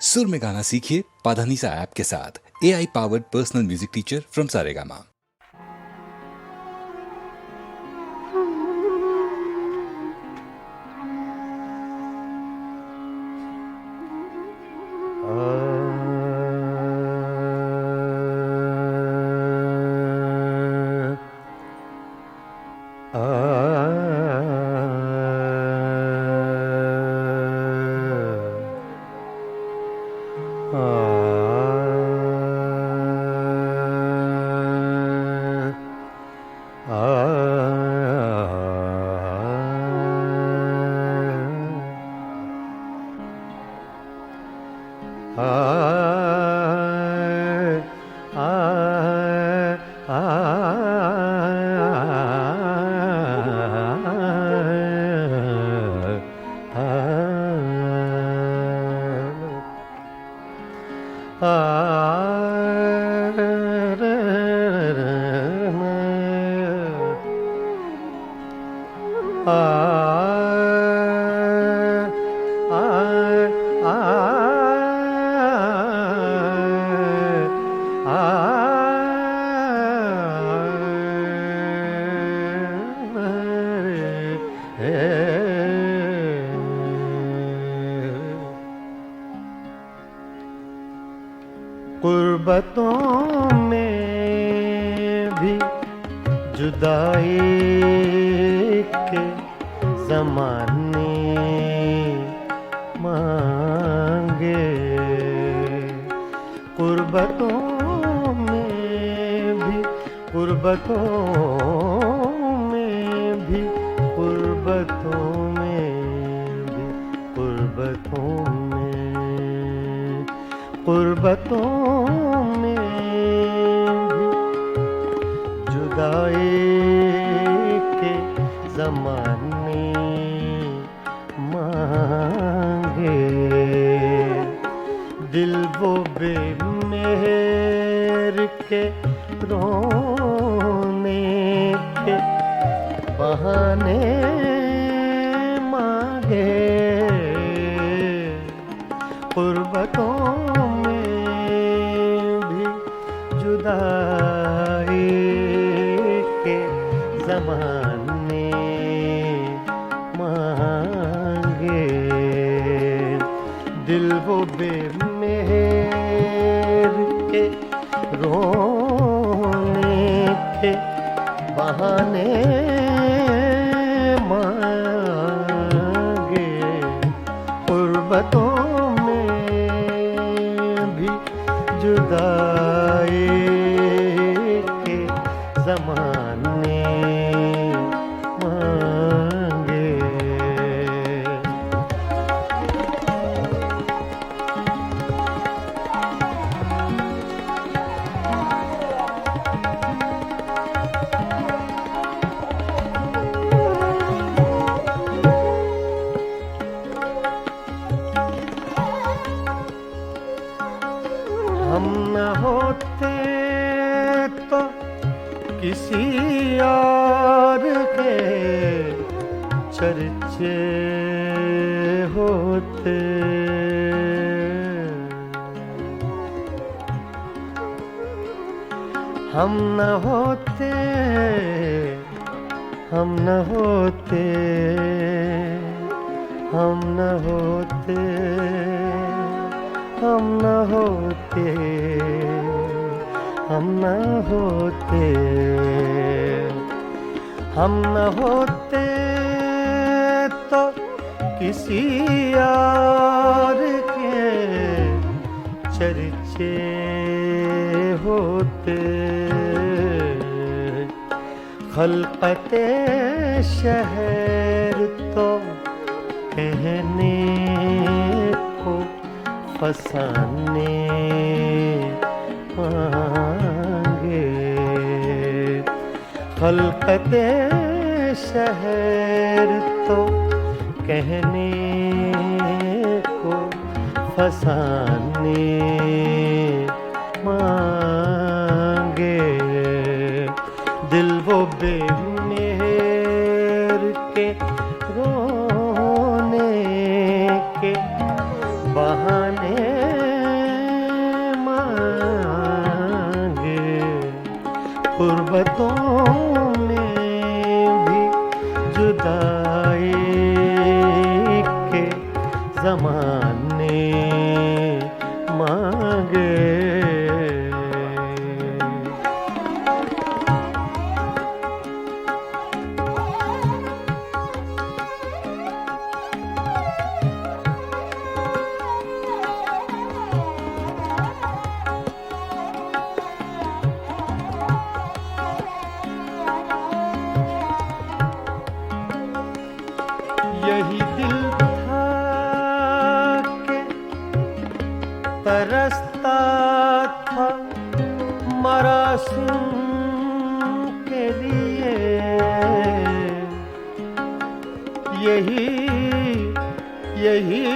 सुर में गाना सीखिए पाधानीसा ऐप के साथ। AI powered personal music teacher from Saregama. गुर्बतों में भी जुदाई के ज़माने मांगे, गुर्बतों में भी, गुर्बतों में भी, गुर्बतों में भी, गुर्बतों में, गुर्बतों में भी जुदाई के ज़माने मांगे, दिल वो बेमेहर के रोने के बहाने मांगे, गुर्बतों जुदाई के ज़माने मांगे, दिल वो बेमेहर के रोने के बहाने मांगे, गुर्बतों में भी जुदाई ज़माने मांगे। हम न होते तो किसी और के चर्चे होते, हम न होते, हम न होते, हम न होते, हम न होते, हम न होते, हम न होते तो किसी और के चर्चे होते, खलकते शहर तो कहने को फसाने मांगे, खलकते शहर तो कहने को फसाने मांगे, दिल वो बेमेहर के रोने के बहाने गुर्बतों में भी जुदाई के जमाने मांगे। यही दिल था कि तरसता था मरासिम के लिए। यही यही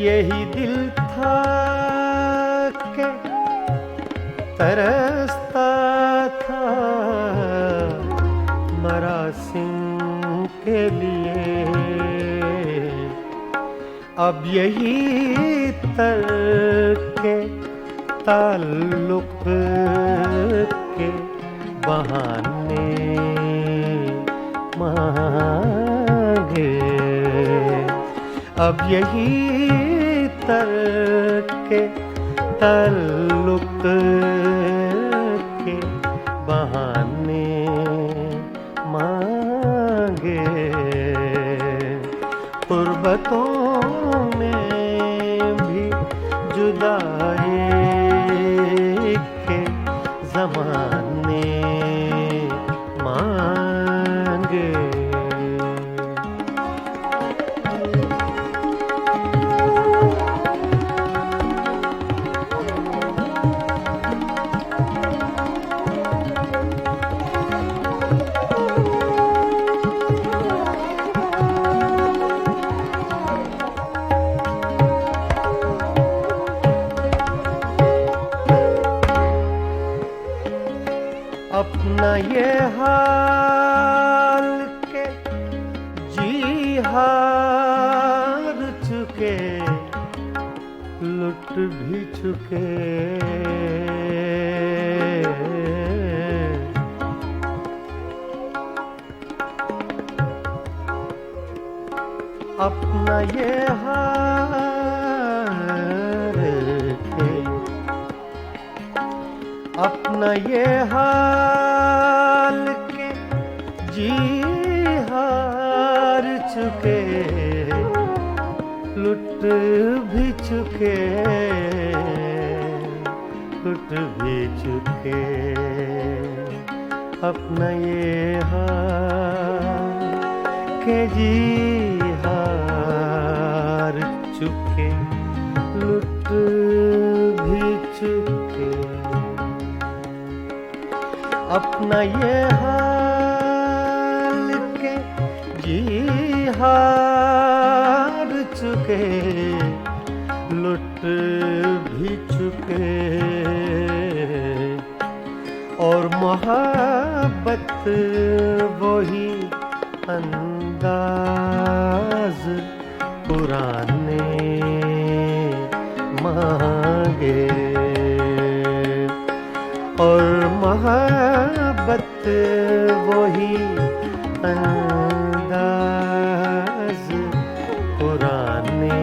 यही दिल था कि तरसता था मरासिम के लिए। अब यही तरके ताल्लुक के बहाने मांगे। अब यही तरके ताल्लुक के बहाने मांगे। गुर्बतों में भी जुदाई के ज़माने मांगे। अपना ये हाल के जी हार चुके, लुट भी चुके। अपना ये हाल के, अपना ये हाल के जी हार चुके, लुट भी चुके, लुट भी चुके। अपना ये हाल के जी हार चुके, लुट भी चुके। अपना ये हाल के जी हार चुके, लुट भी चुके। और मोहब्बत वही अंदाज पुराने मांगे। और मोहब्बत वही अंदाज पुराने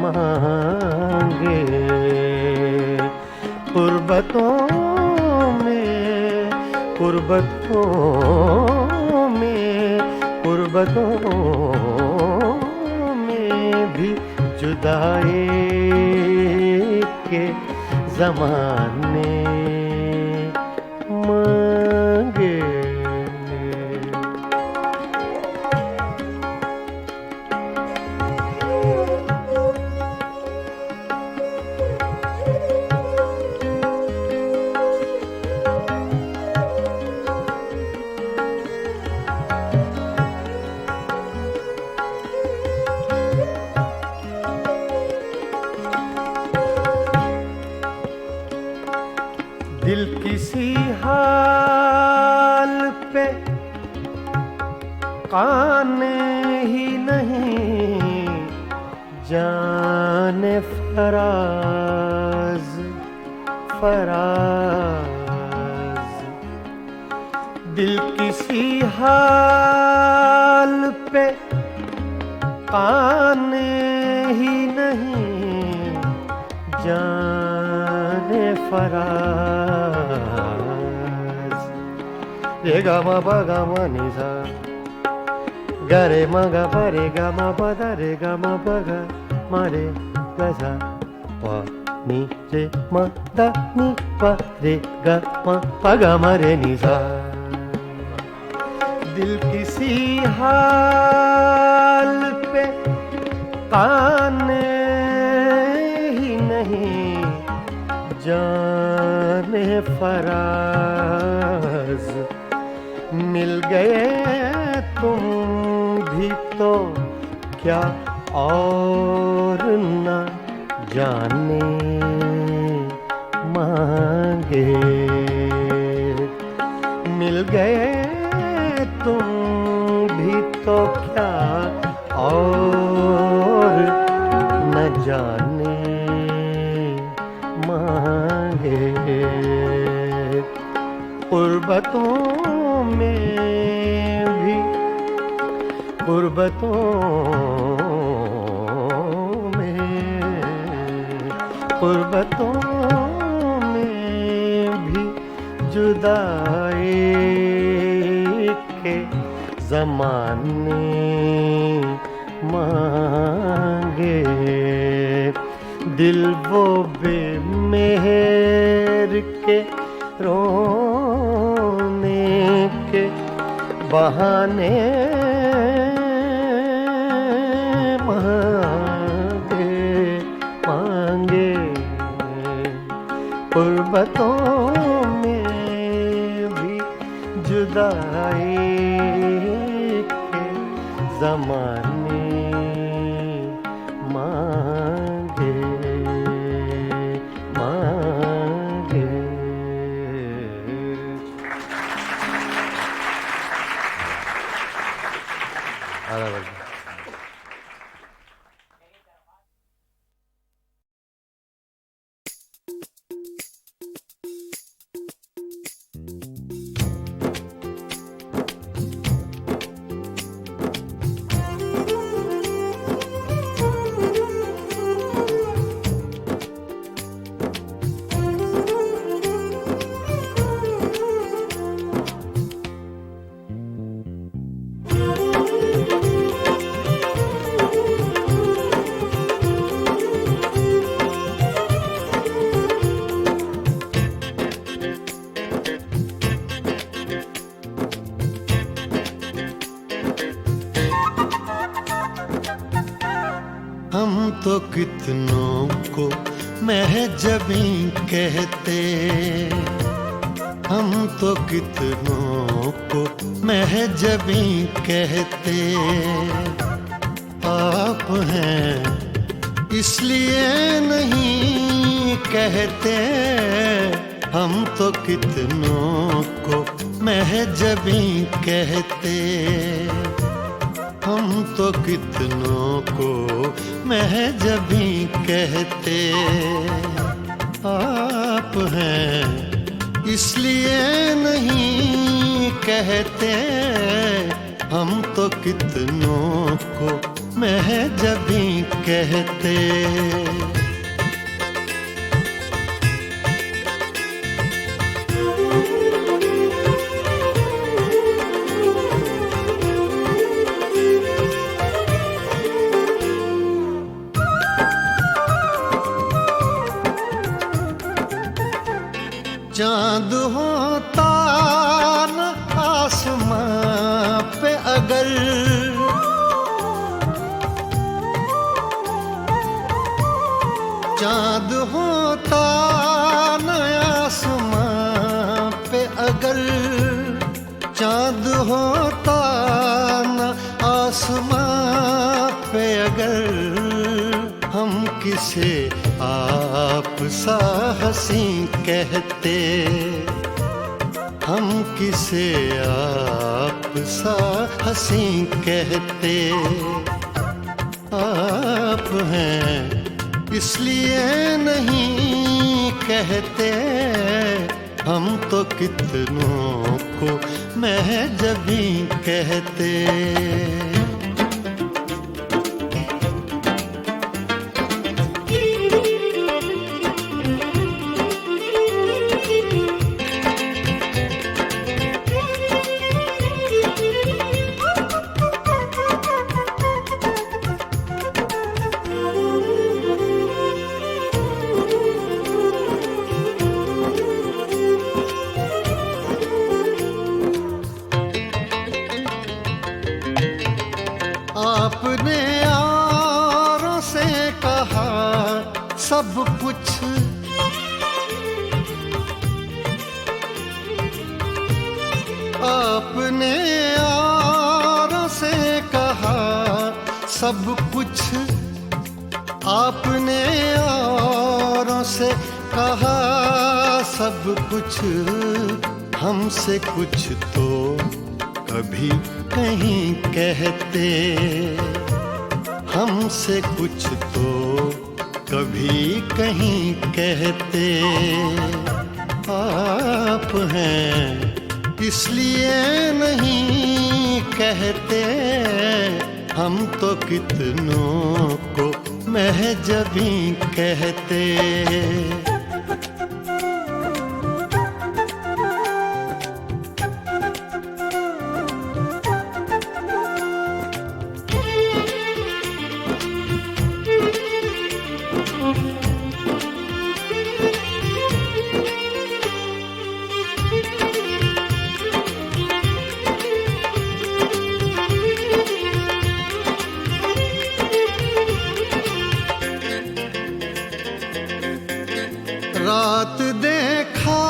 मांगे। गुर्बतों में, गुर्बतों में, गुर्बतों में भी जुदाई के ज़माने मांगे। दिल किसी हाल पे काने ही नहीं जाने फराज फराज। दिल किसी हाल पे काने ही नहीं जाने फराज। रे गा मा पा गा मा नि सा गा रे मा गा पा रे गा मा पा दा रे गा मा पा गा मा रे गा सा पा नि रे मा दा नि पा रे गा मा पा गा मा रे नि सा। दिल किसी हाल पे काने ही नहीं जाने फराज। मिल गए तुम भी तो क्या और न जाने मांगे। मिल गए तुम भी तो क्या और न जाने मांगे। गुर्बतों में भी गुर्बतों में भी जुदाई के ज़माने मांगे। दिल वो बेमेहर के रोने के बहाने मांगे। गुर्बतों में भी जुदाई के ज़माने मांगे मांगे। हम तो कितनों को महजबी कहते। हम तो कितनों को महजबी कहते। आप हैं इसलिए नहीं कहते। हम तो कितनों को महजबी कहते। हम तो कितनों को महजबी कहते। आप हैं इसलिए नहीं कहते। हम तो कितनों को महजबी कहते। चाँद होता न आसमां पे अगर, चाँद होता न आसमां पे अगर, चाँद होता न आसमां पे अगर, हम किसे आप सा हसीं कहते। हम किसे आप सा हंसी कहते, आप हैं इसलिए नहीं कहते, हम तो कितनों को महजबी कहते। आपने यारों से कहा सब कुछ, आपने यारों से कहा सब कुछ, आपने यारों से कहा सब कुछ, हमसे कुछ तो कभी नहीं कहते, हमसे कुछ तो कभी कहीं कहते। आप हैं इसलिए नहीं कहते, हम तो कितनों को महजबी कहते। रात देखा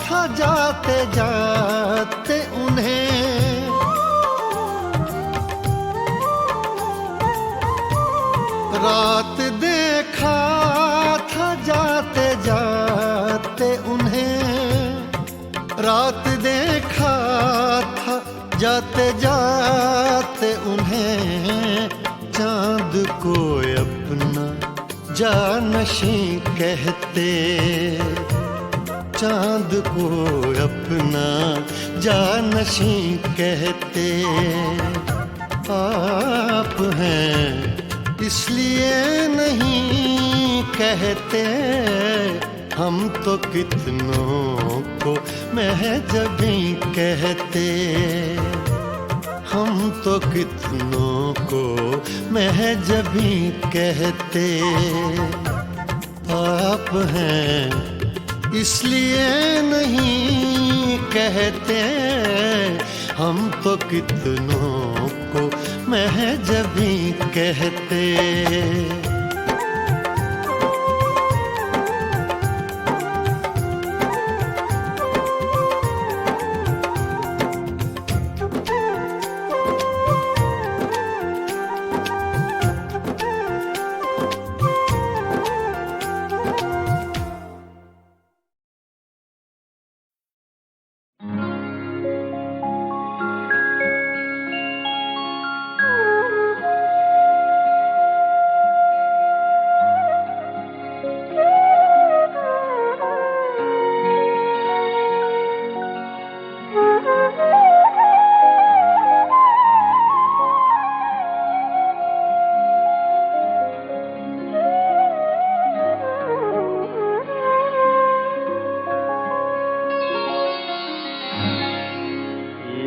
था जाते जाते उन्हें, रात देखा था जाते जाते उन्हें, रात देखा था जाते जाते उन्हें, चाँद को अपना जानशी कहते, चाँद को अपना जानशी कहते। आप हैं इसलिए नहीं कहते, हम तो कितनों को महजबी कहते, हम तो कितनों को महजबी कहते। आप हैं इसलिए नहीं कहते, हम तो कितनों को महजबी कहते।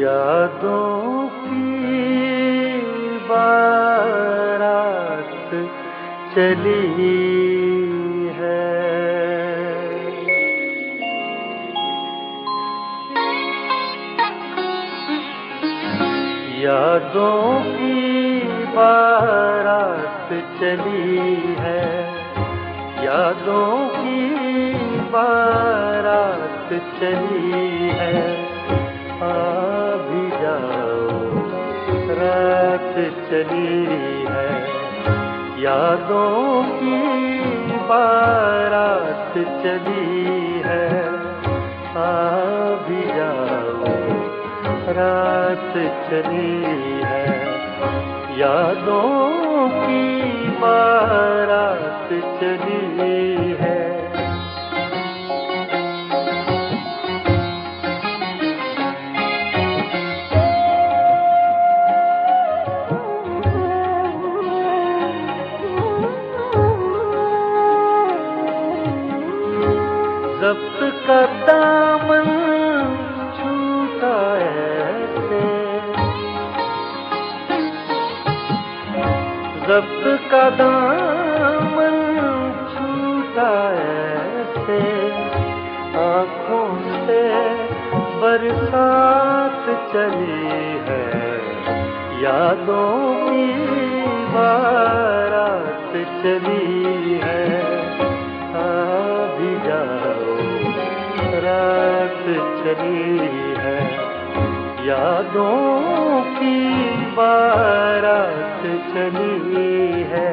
यादों की बारात चली है, यादों की बारात चली है, यादों की बारात चली है। आ भी जाओ रात चली है, यादों की बारात चली है। आ भी जाओ रात चली है, यादों की बारात चली है। ज़ब्त का दामन छूटा ऐसे, ज़ब्त का दामन छूटा ऐसे, आँखों से बरसात चली है, यादों की बारात चली है। भी जाओ रात चली है, यादों की बारात चली है।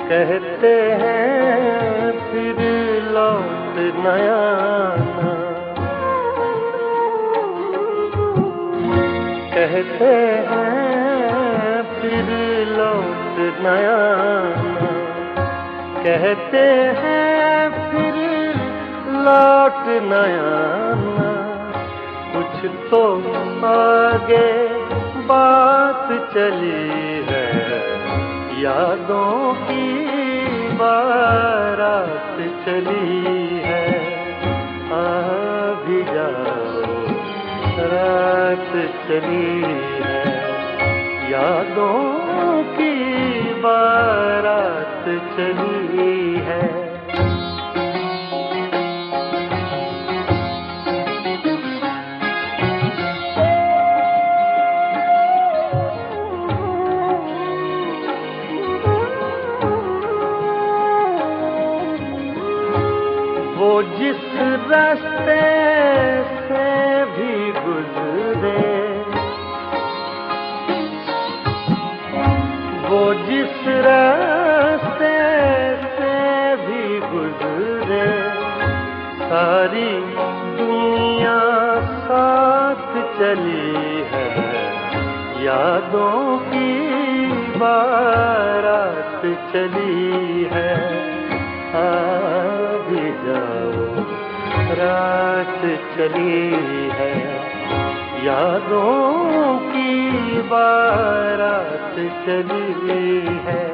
कहते हैं फिर लौट न आना, कहते हैं फिर लौट न आना, कहते हैं फिर लौट न आना। कुछ तो आगे बात चली है, यादों की बारात चली है। भी जाओ रात चली है, यादों की बारात चली है। वो जिस रास्ते से भी गुजरे, वो जिस रास्ते से भी गुजरे, सारी दुनिया साथ चली है, यादों की बारात चली है। भी जाओ रात चली है, यादों की बारात चली है।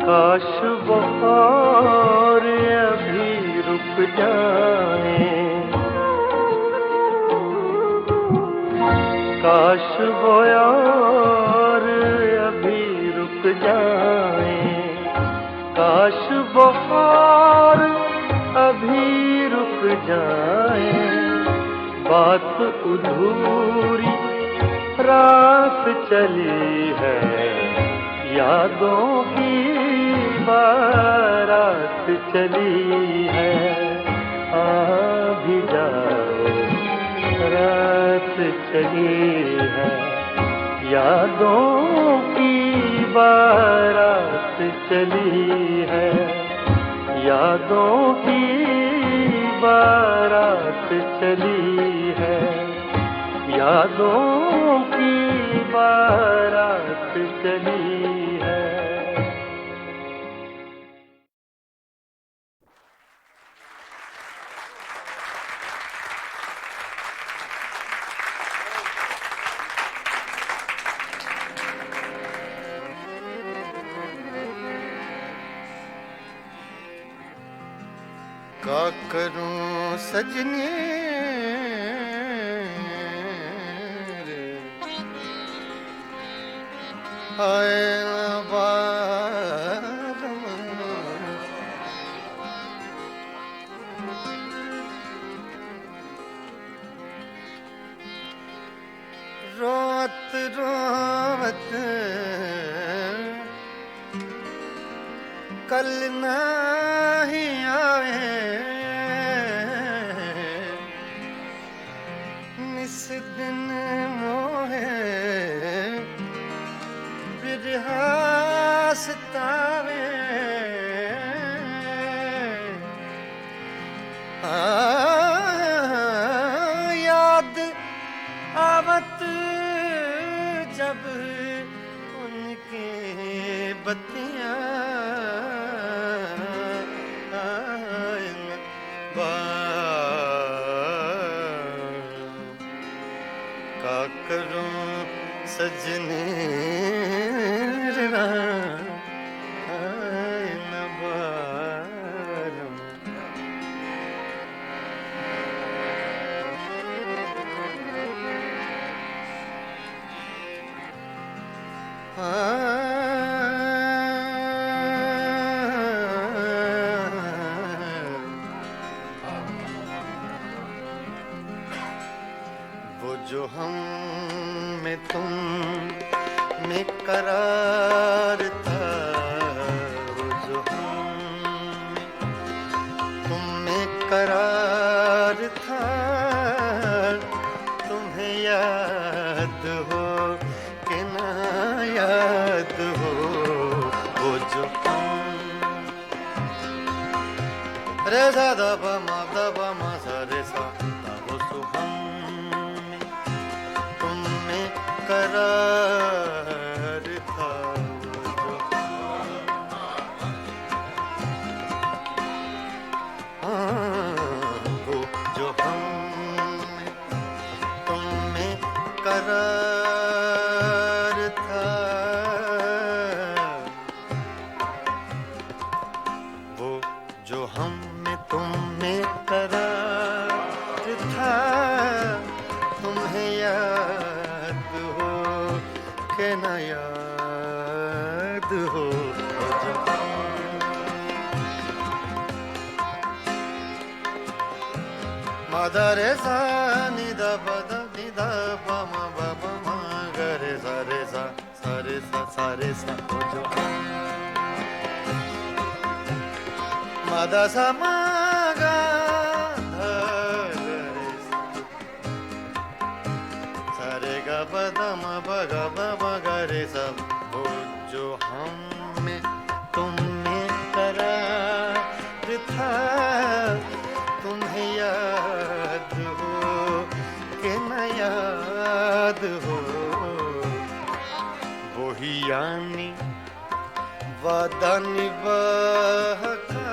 काश वो और अभी रुक जाए, काश वो और अभी रुक जाए, काश वो और अभी रुक जाए। बात अधूरी रात चली है, यादों की बारात चली है। भी जाओ रात चली है, यादों की बारात चली है, यादों की बारात चली है, यादों की बारात चली है। का करूं सजनी रे, आए न बार कल नहीं आए निस दिन मोहे बिरहा सतावे याद आवत जब उनके बत्तियां का करूं सजने वो जो हम में तुम में करार था वो जो हम में तुम में करार था तुम्हें याद हो कि ना याद हो वो जो हम रे सा दा मा सा रे सा दा वो सो हम में तुम में करार था वो जो वो जो हम में तुम में करार था वो जो हम में तुम में करार था तुम्हें याद हो कि ना याद हो वो जो मादा रे सा नि दा प दा नि दा प म ब प म ग रे सा सा रे सा वो जो मादा सा मा गा धा रे सा रे गा प दा म प गा प म ग रे सा वो जो हम में तुम में करार था तुम्हें याद हो कि न याद हो वही यानी वादा निभाका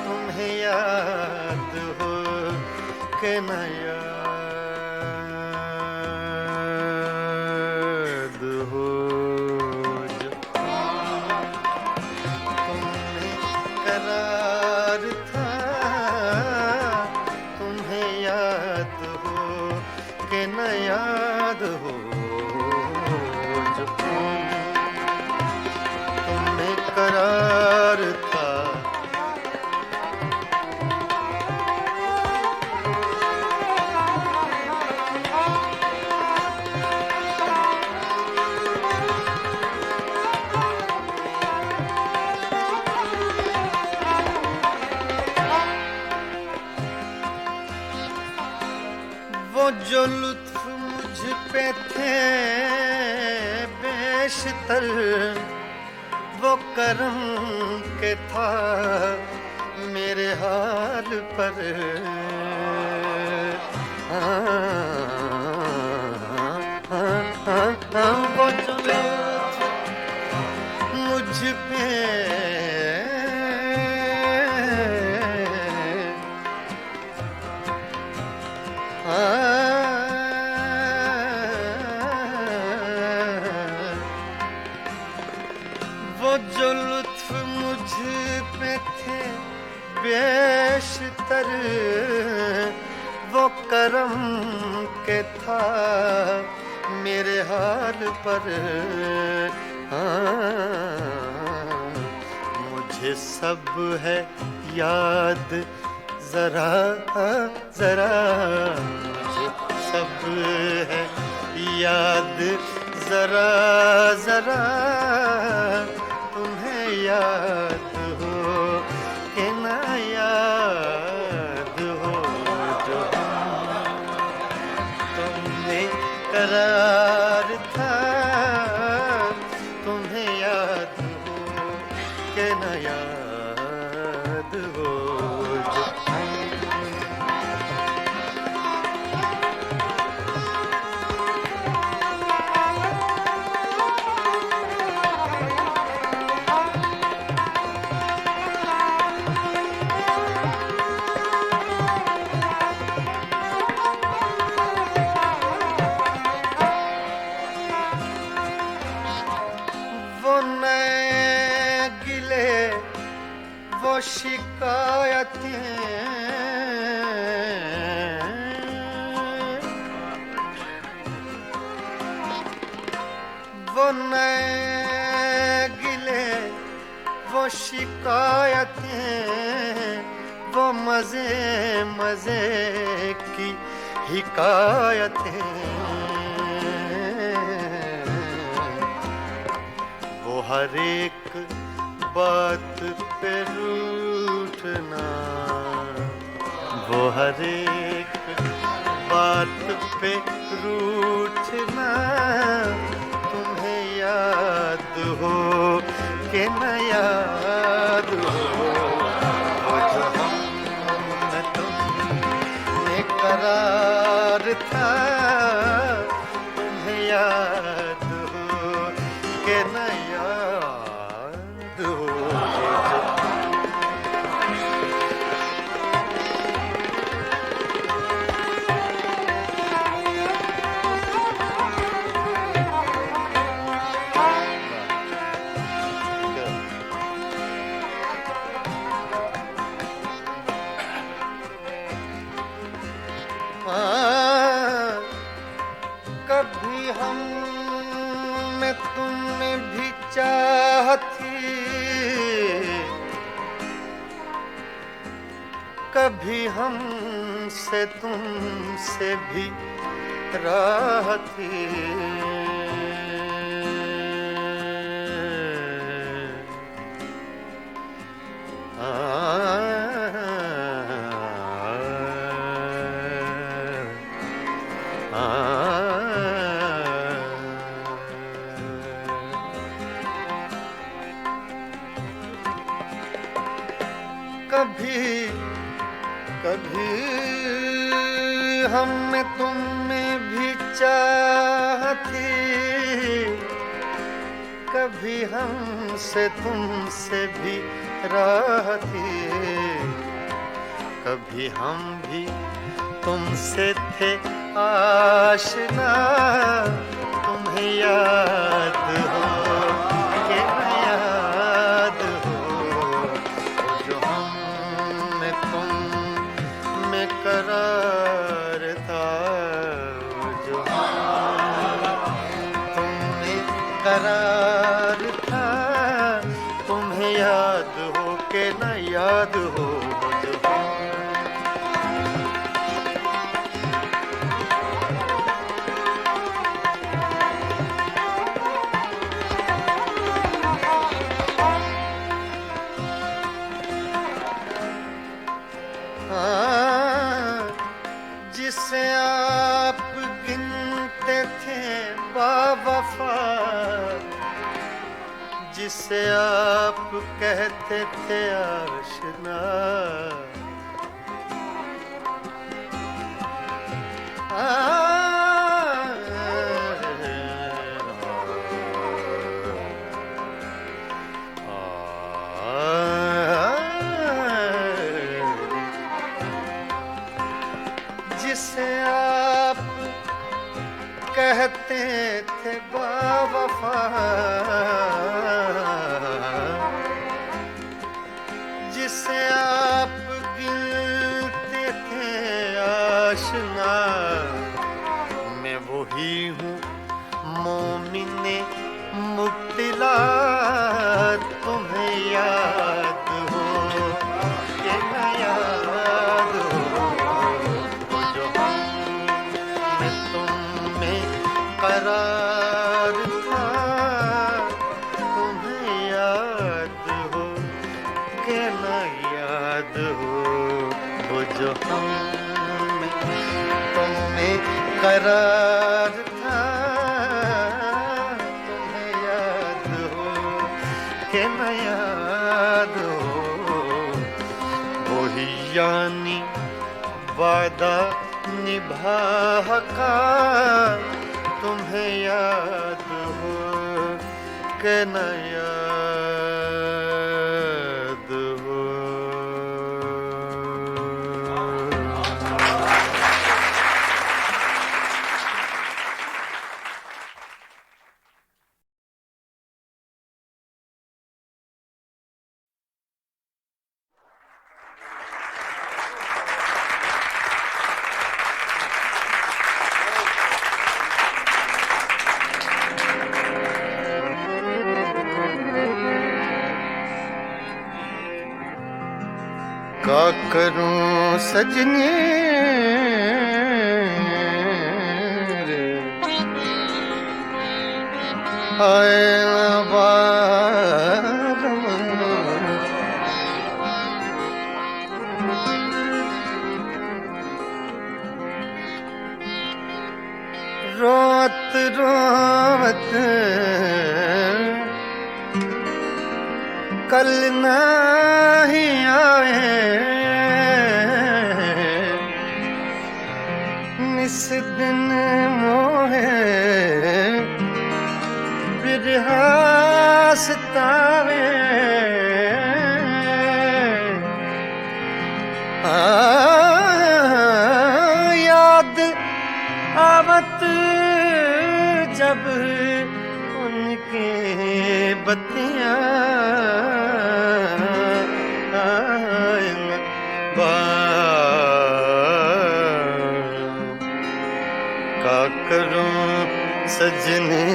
तुम्हें याद हो कि न याद हो जो तुम्हें करार था तुम्हें याद हो कि न याद हो जो तुम्हें करार था वो जो लुत्फ मुझ पे थे बेशतर वो करम के था मेरे हाल पर वो जो लुत्फ मुझ पे वो जो लुत्फ मुझ पे थे बेशतर वो करम के था मेरे हाल पर मुझे सब है याद जरा जरा मुझे सब है याद जरा जरा तुम्हें याद हो कि न याद हो जो तुमने करार था तुम्हें याद हो कि न याद हो जो वो नए गिले वो शिकायतें वो नए गिले वो शिकायतें वो मजे मजे की हिकायतें वो हर एक बात पे रूठना वो हर एक बात पे रूठना तुम्हें याद हो कि न याद हो वो जो हम तुमने करार था तुम्हें याद हो कि न याद हो कभी हम में तुमने भी चाहती कभी हम से तुमसे भी राहती कभी कभी हम में तुम में भी चाहती कभी हम से तुमसे भी राहती कभी हम भी तुमसे थे आशना तुम्हें याद हो कि न याद हो जो हम में तुम में करार था जो तुम में करार था तुम्हें याद हो कि न याद हो जो जिसे आप गिनते थे बावफा जिसे आप कहते थे आशना जिसे आप कहते थे बावफा जिसे आप गिनते थे आशना मैं वही हूँ मोमिने मुब्तिला तुम्हें याद हो कि न याद हो जो हम में तुम में करार था तुम वो जो हम में तुम में करार था, तुम्हें याद हो कि न याद हो, वही यानी वादा निभा का, तुम्हें याद हो कि न याद हो। का करूं सजने रे, आए बारम, रोत रोत कल नहीं आए, निस दिन मोहे बिरहा सतावे, याद आवत जब उनके बत्तियां का करूं सजने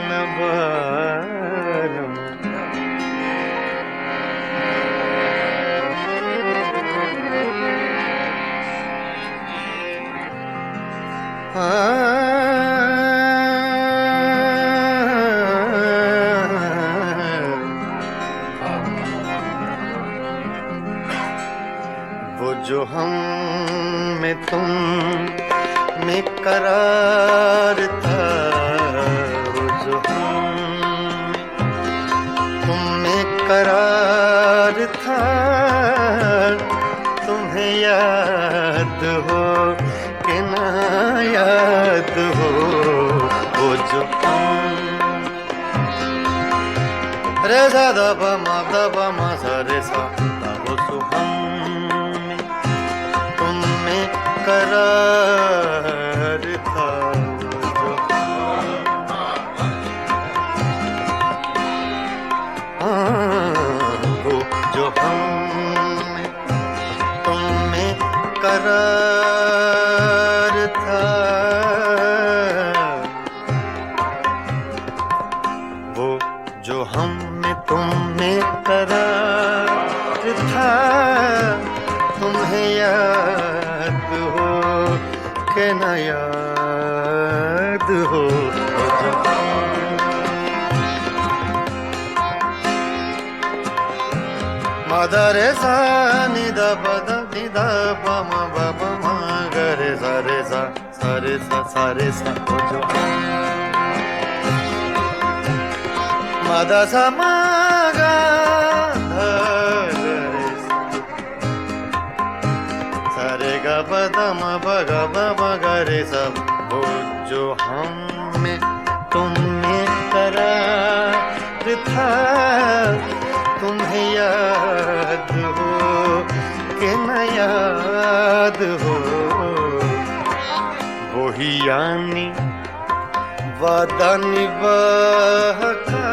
न बारम, वो जो हम में तुम में करार था, वो जो हम में तुम में करार था, तुम्हें याद हो कि ना याद हो, वो जो हम रे सा दा पा मा सा रे सा दा, वो जो हम में तुम में करार था, वो जो हम में तुम में करार था, वो जो हम में तुम में करार था, तुम्हें याद हो कि न याद हो, मादा रे सा नि दा पा दा नि दा पा मा बा पा मा गा रे सा सा रे सा वो जो मादा सा मा गा धा रे सा रे गा पा दा मा बा गा रे सा, वो जो हम में तुम में करार था, तुम्हें याद हो कि न याद हो, वही यानी वादा निभा का,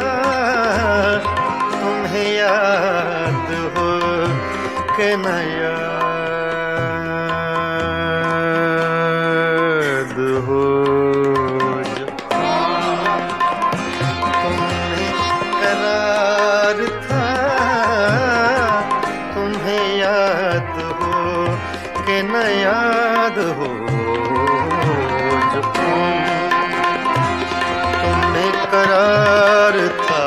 तुम्हें याद हो कि न याद हो, जो तुम्हें करार था, तुम्हें याद हो कि न याद हो, जो तुम्हें करार था,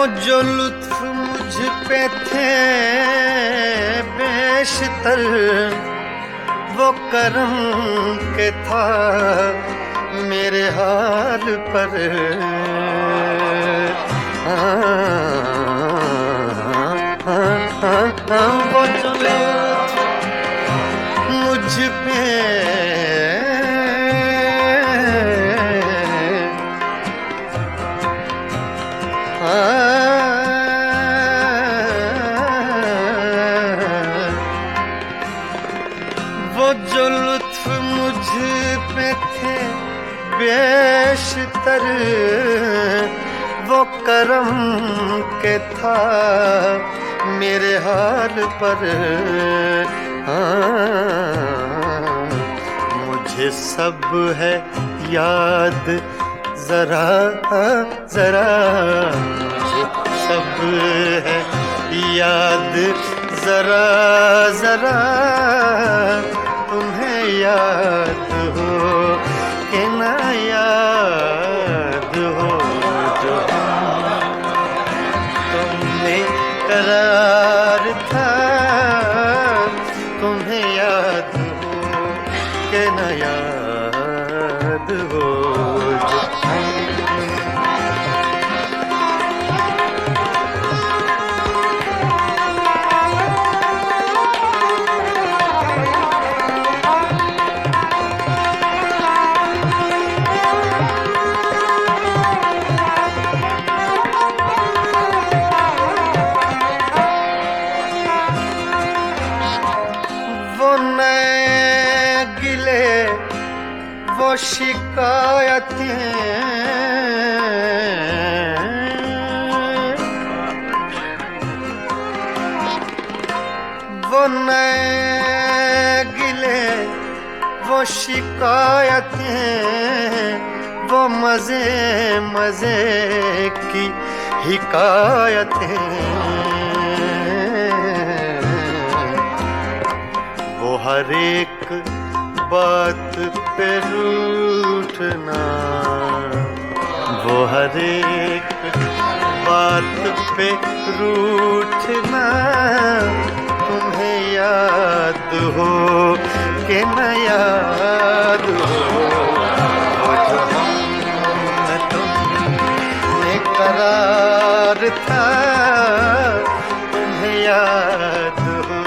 जो लुत्फ मुझ पे थे बेशतर वो करम के था मेरे हाल पर। वो जो लुत्फ मुझ पे वो जो लुत्फ मुझ पे थे बेशतर वो करम के था मेरे हाल पर। मुझे सब है याद जरा जरा, मुझे सब है याद जरा जरा, तुम्हें याद हो कि ना याद हो जो तुमने करार था, तुम्हें याद हो कि ना याद हो जो वो शिकायतें वो नए गिले वो शिकायतें वो मजे मजे की हिकायतें वो हर एक बात पे रूठना, वो हर एक बात पे रूठना, तुम्हें याद हो कि न याद हो वो जो हम तुमने करार था, तुम्हें याद हो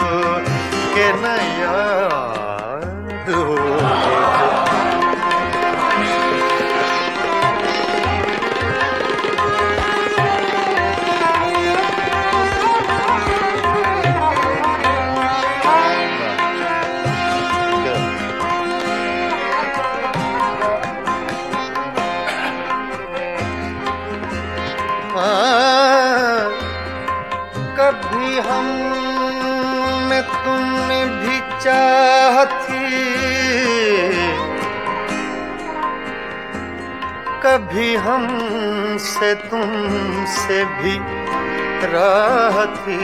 कि न याद हो। कभी हम में तुमने भी चाहती, कभी हमसे तुमसे भी राहती,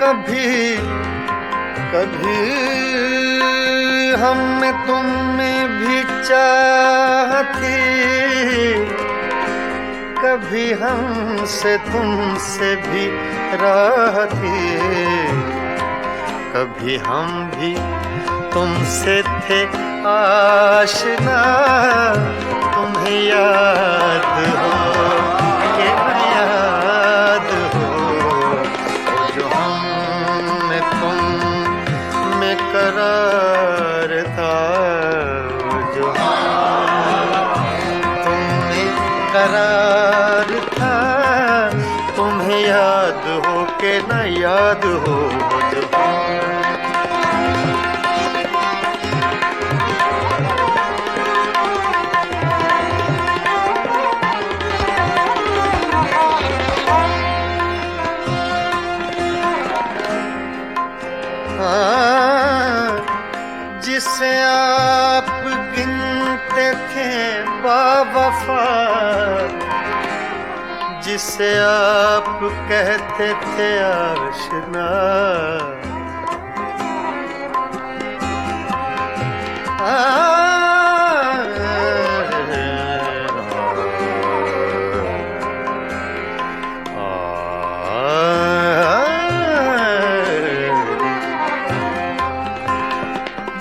कभी कभी हम में तुम में भी चाहती, कभी हमसे तुमसे भी राहती, कभी हम भी तुमसे थे आशना, तुम्हें याद हो कि न याद हो जो हम में तुम में करार था, जो तुम में करार था, तुम्हें याद हो कि न याद हो जो जिसे आप गिनते थे बावफा, जिसे आप कहते थे आशिना,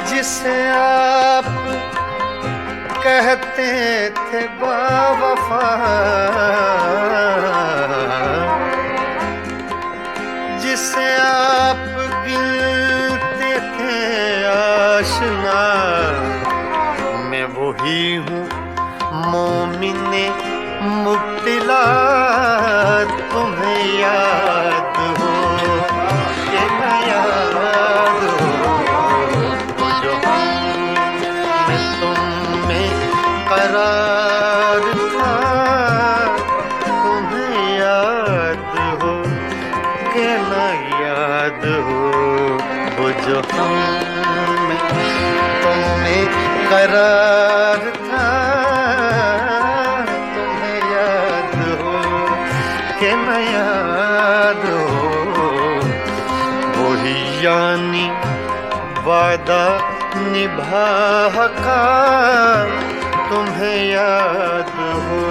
जिसे आप कहते थे बावफा, जिसे आप गिनते थे आशना, मैं वही हूँ मोमिने मुब्तिला, तुम्हें याद हो कि न याद हो, जो मैं तुम में करार था, तुम्हें याद हो कि न याद हो, वो जो हम में तुम में करार था, तुम्हें याद हो कि न याद हो, वही यानी वादा निभा का, तुम्हें याद हो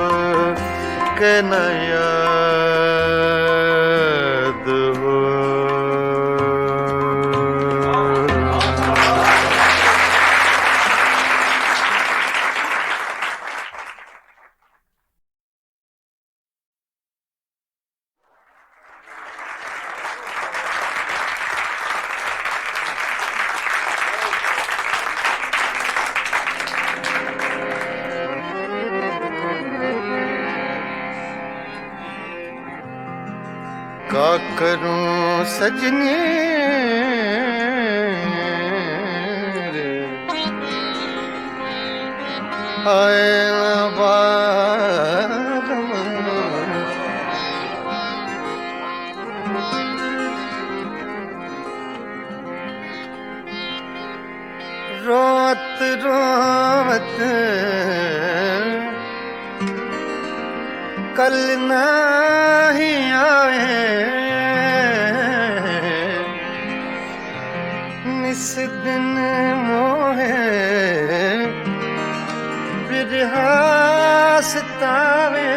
कि न याद हो। का करूं सजने रे, आए न बारम, रोत रोत कल नहीं आए, निस दिन मोहे बिरहा सतावे,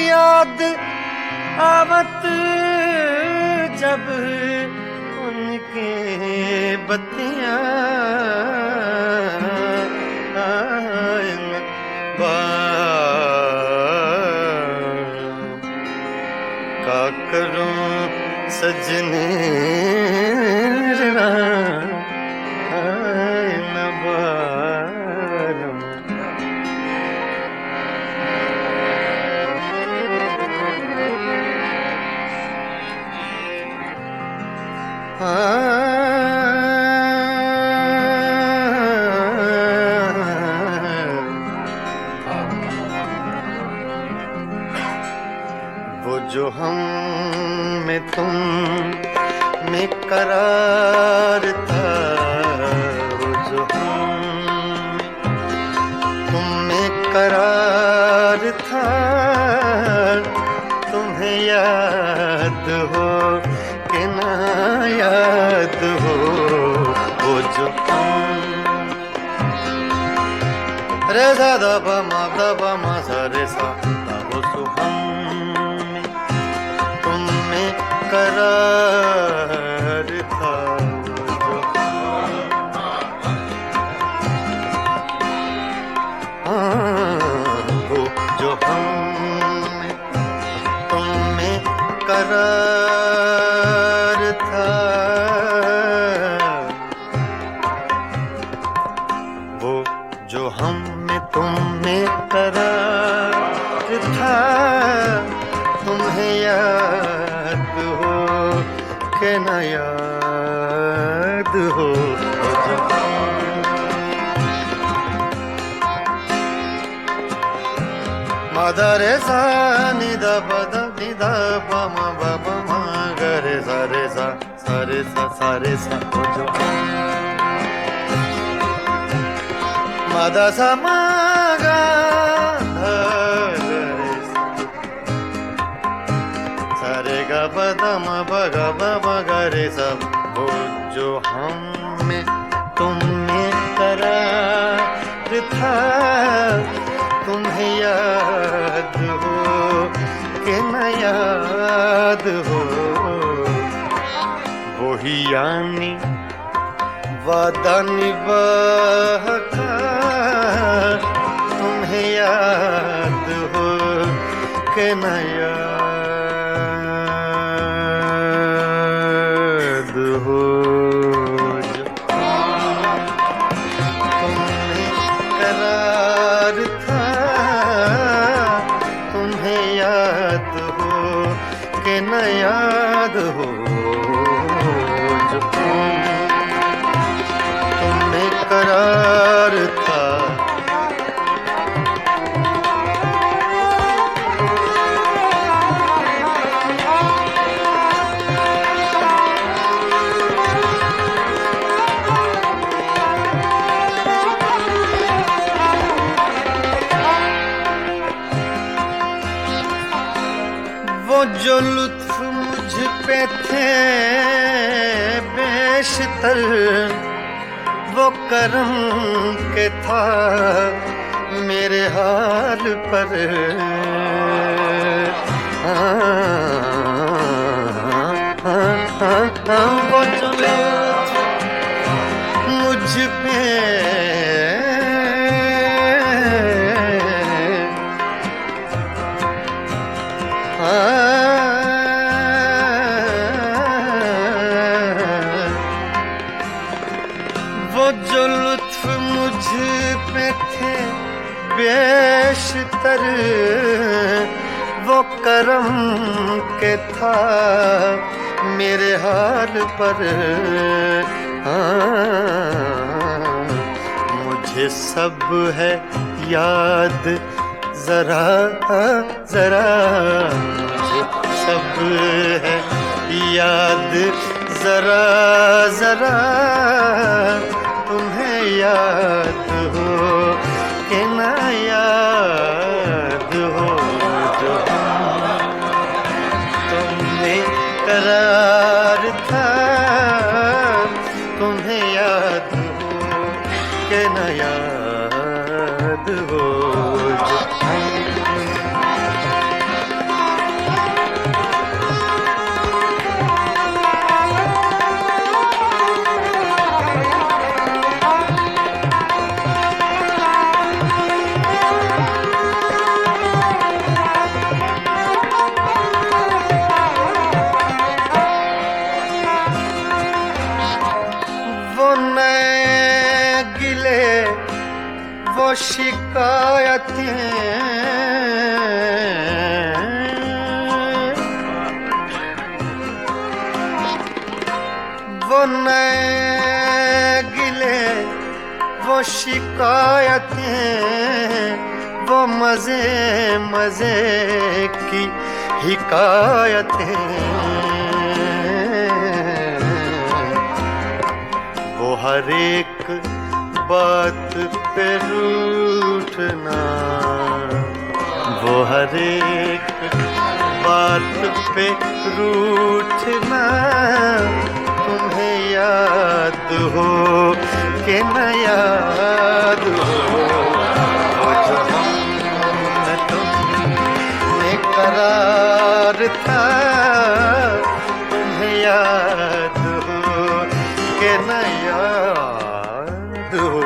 याद आवत जब उनके बत्तियां, का करूं सजने न बारम, वो जो हम में तुम में करार था, वो जो हम तुम में करार था, तुम्हें याद हो कि ना याद हो, वो जो हम रे सा दा पा मा सा रे सा दा वो सो हम करार था, जो वो जो हम तुम में करार था, वो जो हम में तुम में करार था, तुम्हें याद हो कि न याद हो, मा दा रे सा नि दा पा दा नि ध प म प प म ग रे सा रे सा सा रे सा सा रे सा वो जो म ध सा म ग ध रे सा रे ग प ध म प ग प म ग रे सा वो जो हम में तुम में करार था तुम्हें याद हो कि न याद हो वही यानी वादा निभाका तुम्हें याद हो कि न याद हो जो तुम्हें करार था तुम्हें याद हो कि न याद हो जो तुम्हें करार था वो जो लुत्फ मुझ पे थे बेशतर वो करम के था मेरे हाल पर वो जो लुत्फ मुझ पे वो जो लुत्फ मुझ पे थे बेशतर वो करम के था मेरे हाल पर मुझे सब है याद जरा जरा मुझे सब है याद जरा जरा तुम्हें याद हो कि न याद हो जो तुम्हें करार था तुम्हें याद हो कि न याद हो जो वो शिकायतें वो नए गिले वो शिकायतें वो मजे मजे की हिकायतें वो हर एक बात पे रूठना वो हर एक बात पे रूठना तुम्हें याद हो कि न याद हो वो जो हम तुमने करार था तुम्हें याद हो कि न याद हो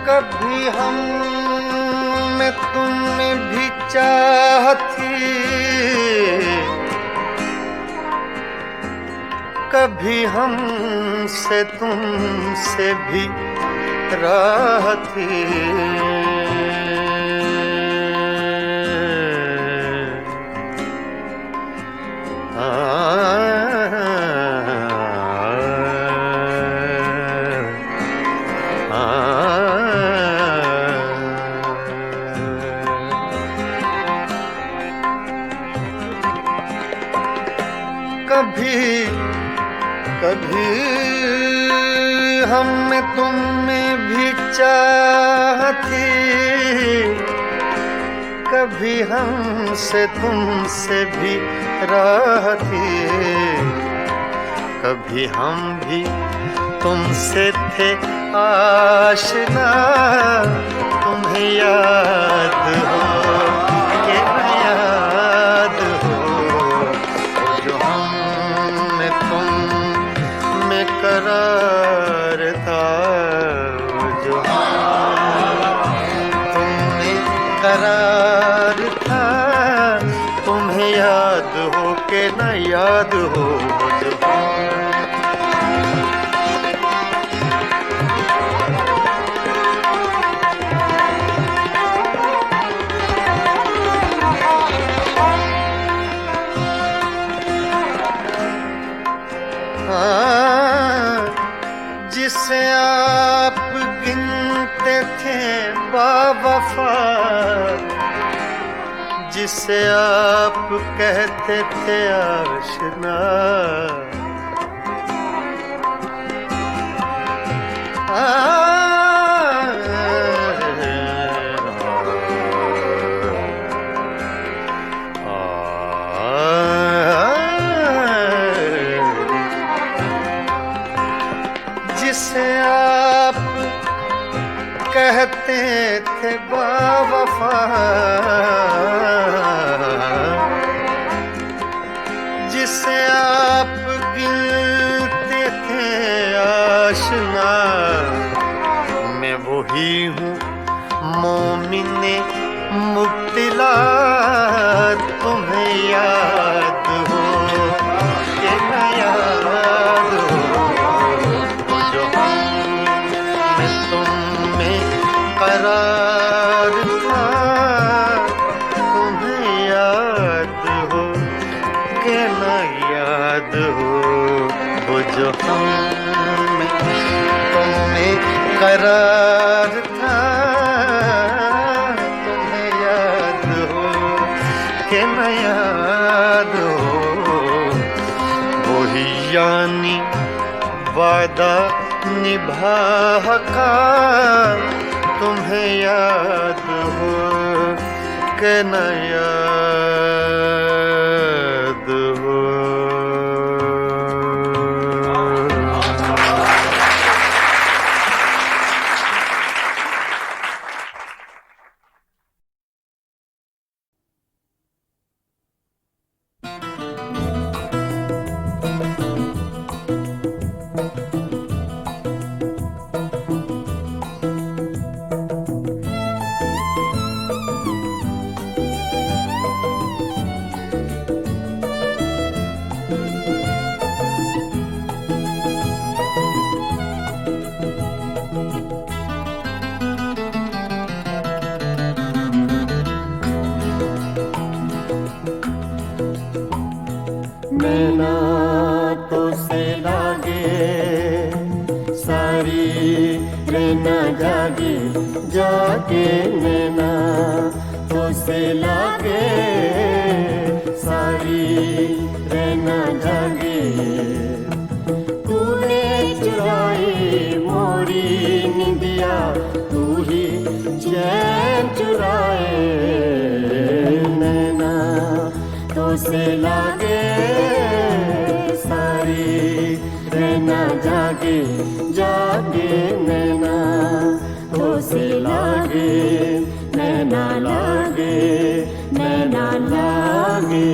कभी हम में तुमने भी चाहती कभी हमसे तुमसे भी राह थी, कभी कभी हम में तुम में भी चाह थी, कभी हमसे तुमसे भी राह थी, कभी हम भी तुमसे थे आशना, तुम्हें याद हो कि न याद हो, जो हम में तुम में करार था, जो तुम में करार था, तुम्हें याद हो कि न याद हो, जो जिसे आप गिनते थे बावफा, जिसे आप कहते थे आशना, जिसे आप कहते थे बावफा, जिसे आप गिनते थे आशना, मैं वही हूँ मोमिने मुब्तिला, तुम्हें याद हो कि न याद हो, जो मैं तुम में करार था, तुम्हें याद हो कि न याद हो, वो जो हम में तुम में करार था, तुम्हें याद हो कि न याद हो, वही यानी वादा निभा का, तुम्हें याद हो कि न याद हो। नैना तो से लागे सारी रहना जागे जागे, नैना तो से लागे सारी रहना जागे, तूने चुराई मोरी निंदिया, तू ही चैन चुराए, नैना तो से लागे सारी रहना जागे जागे, नैना तो से लागे नैना लागे नैना लागे।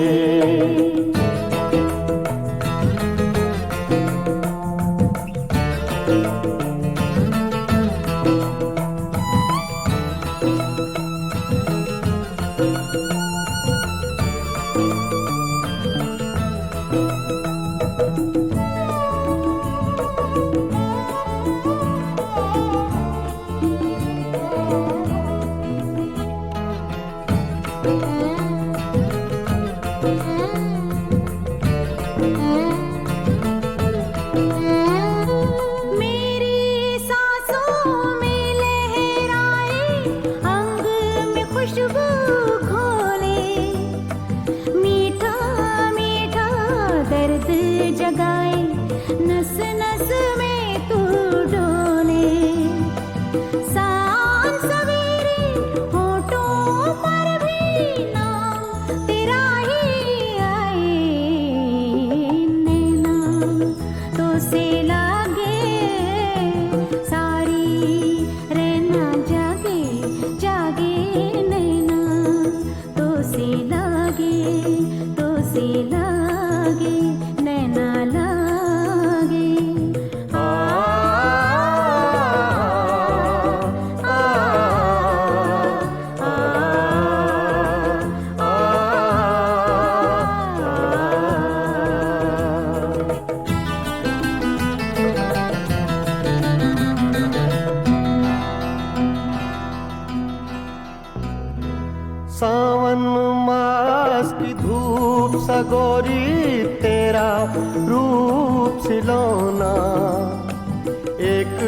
सारी रहना जागे जागे नैना तो से लागे नैना लागे आ, आ, आ, आ, सावन मास की धूप सगोरी तेरा रूप सिलौना एक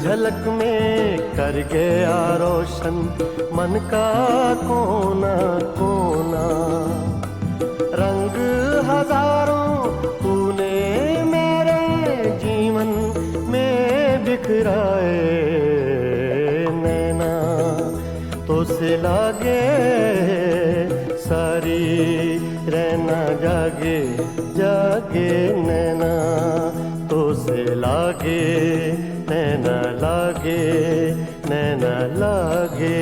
झलक में कर गया रोशन मन का कोना कोना रंग हजारों तूने मेरे जीवन में बिखराए नैना तो से लागे सारी रहना जागे जागे नैना तो से लागे नैना लागे नैना लागे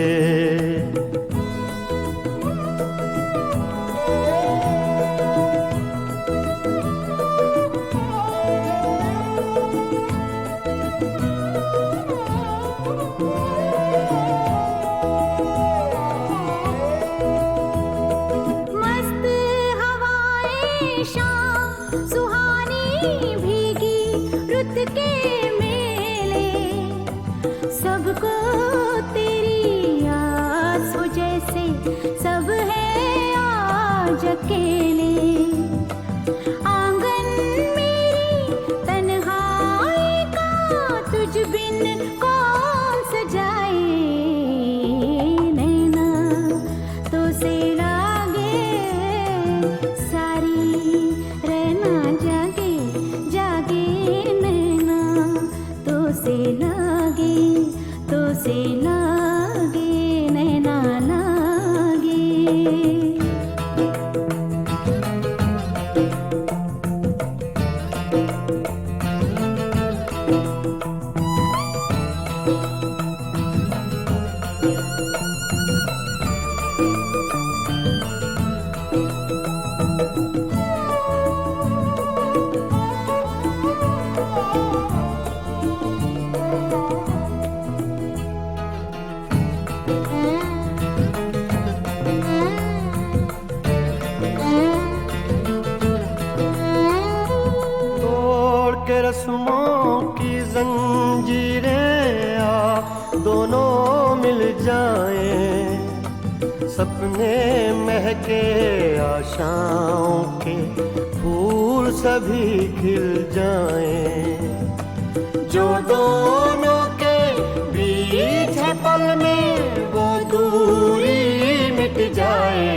मस्त हवाएं शाम सुहानी भीगी रुत के मेले सबको तेरी आस हो जैसे सब है आज अकेले आंगन मेरी तन्हाई का तुझ बिन कौन सजाए नैना तो से लागे सारी रहना जागे जागे नैना तो से लागे नैना लागे तोड़ के रस्मों की जंजीरें आ दोनों मिल जाएं सपने महके आशाओं के फूल सभी खिल जाएं जो दोनों के बीच है पल में वो दूरी मिट जाए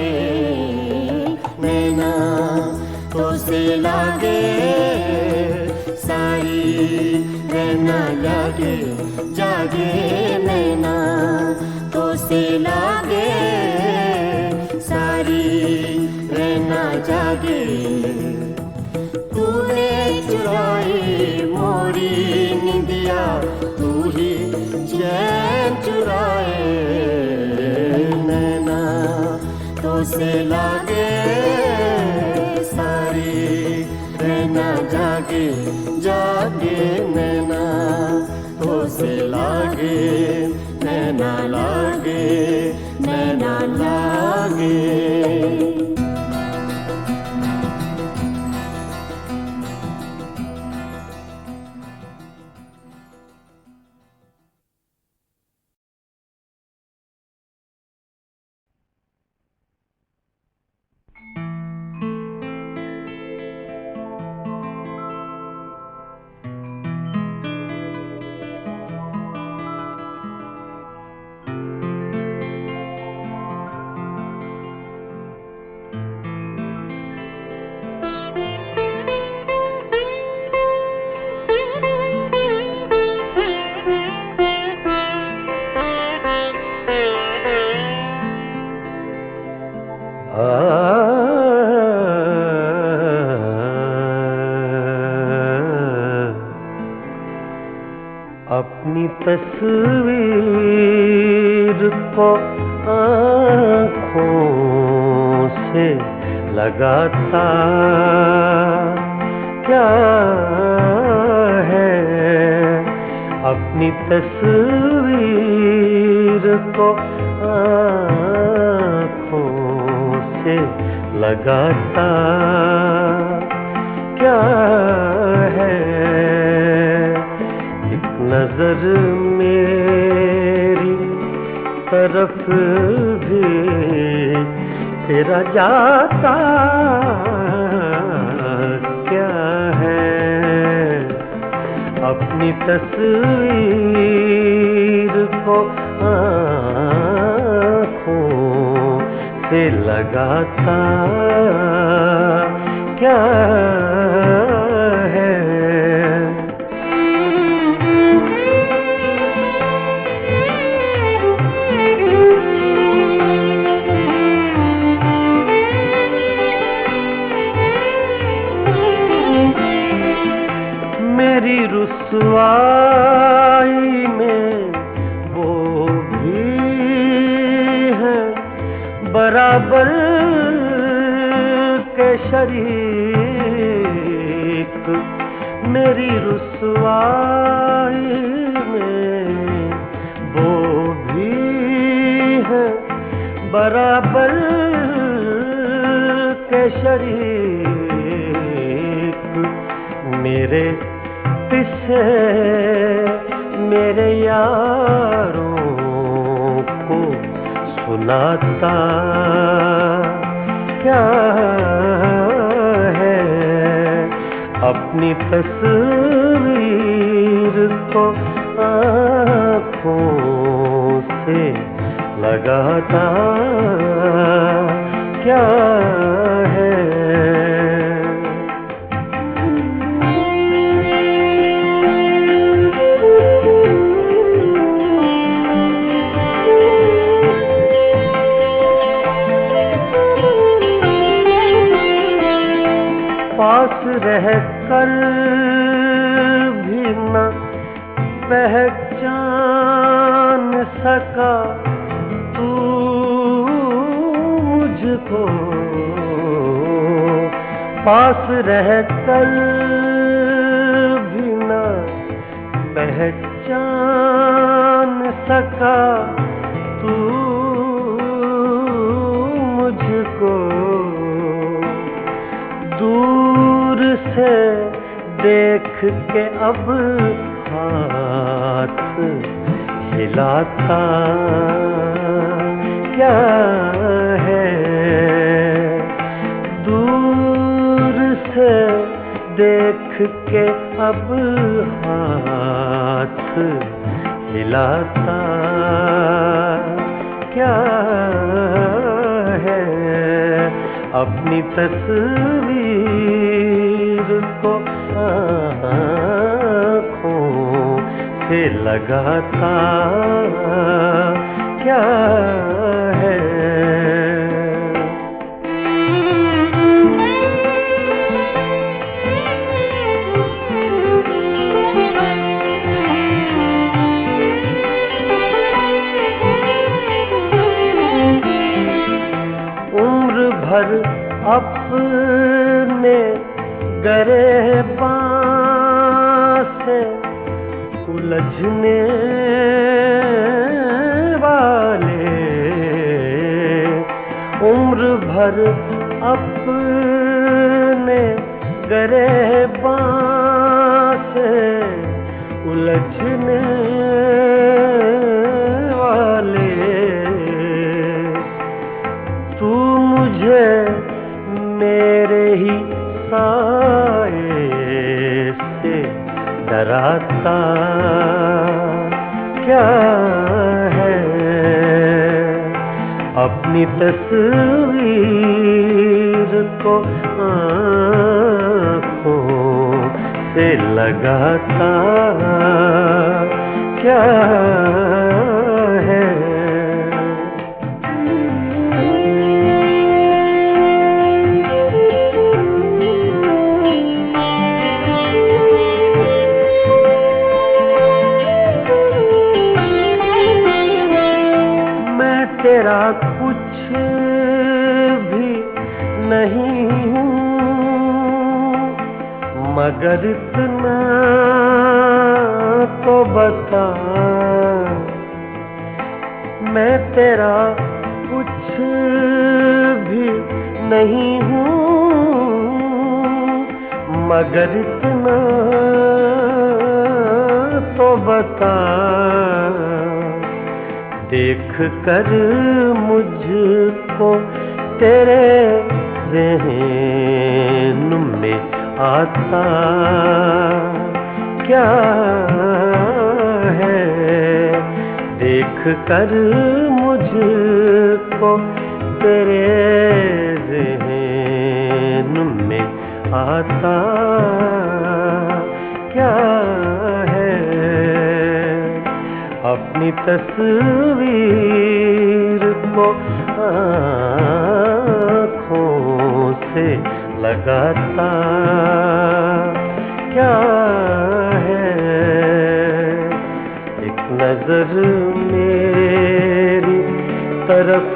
नैना तो से लागे सारी रहना जागे जागे नैना तो से लागे सारी रहना जागे तूने चुराई मोरी निंदिया तू ही चैन चुराए नैना तो से लागे सारी रहना जागे जागे नैना तो से लागे नैना लागे नैना लागे अपनी तस्वीर को आँखों से लगाता क्या है, अपनी तस्वीर को आँखों से लगाता क्या है, एक नजर मेरी तरफ भी तेरा जाता क्या है, अपनी तस्वीर को आँखों से लगाता क्या है। मेरी रुसवाई में वो भी है बराबर के शरीक, मेरी रुसवाई में वो भी है बराबर के शरीक, मेरे किस्से मेरे यारों को सुनाता क्या है, अपनी तस्वीर को आँखों से लगाता क्या है। पास रह कर भी न पहचान सका तू मुझको, पास रह कर भी न पहचान सका तू मुझको, दूर से देख के अब हाथ हिलाता क्या है, दूर से देख के अब हाथ हिलाता क्या है, अपनी तस्वीर को आँखों से लगाता क्या है। उम्र भर अपने गिरेबान से उलझने वाले, उम्र भर अपने गिरेबान से उलझने वाले, तू मुझे मेरे ही साए से डराता क्या है, अपनी तस्वीर को आँखों से लगाता क्या है। तेरा कुछ भी नहीं हूँ, मगर इतना तो बता, मैं तेरा कुछ भी नहीं हूँ, मगर इतना तो बता, देख कर मुझको तेरे ज़हन में आता क्या है, देख कर मुझको तेरे ज़हन में आता क्या है, अपनी तस्वीर को आँखों से लगाता क्या है, एक नजर मेरी तरफ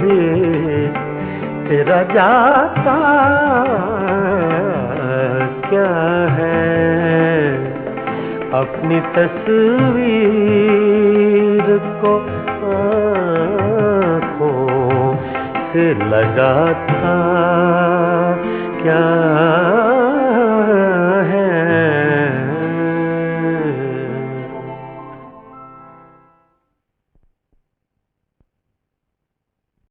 भी तेरा जाता क्या है, अपनी तस्वीर को आँखों से लगाता क्या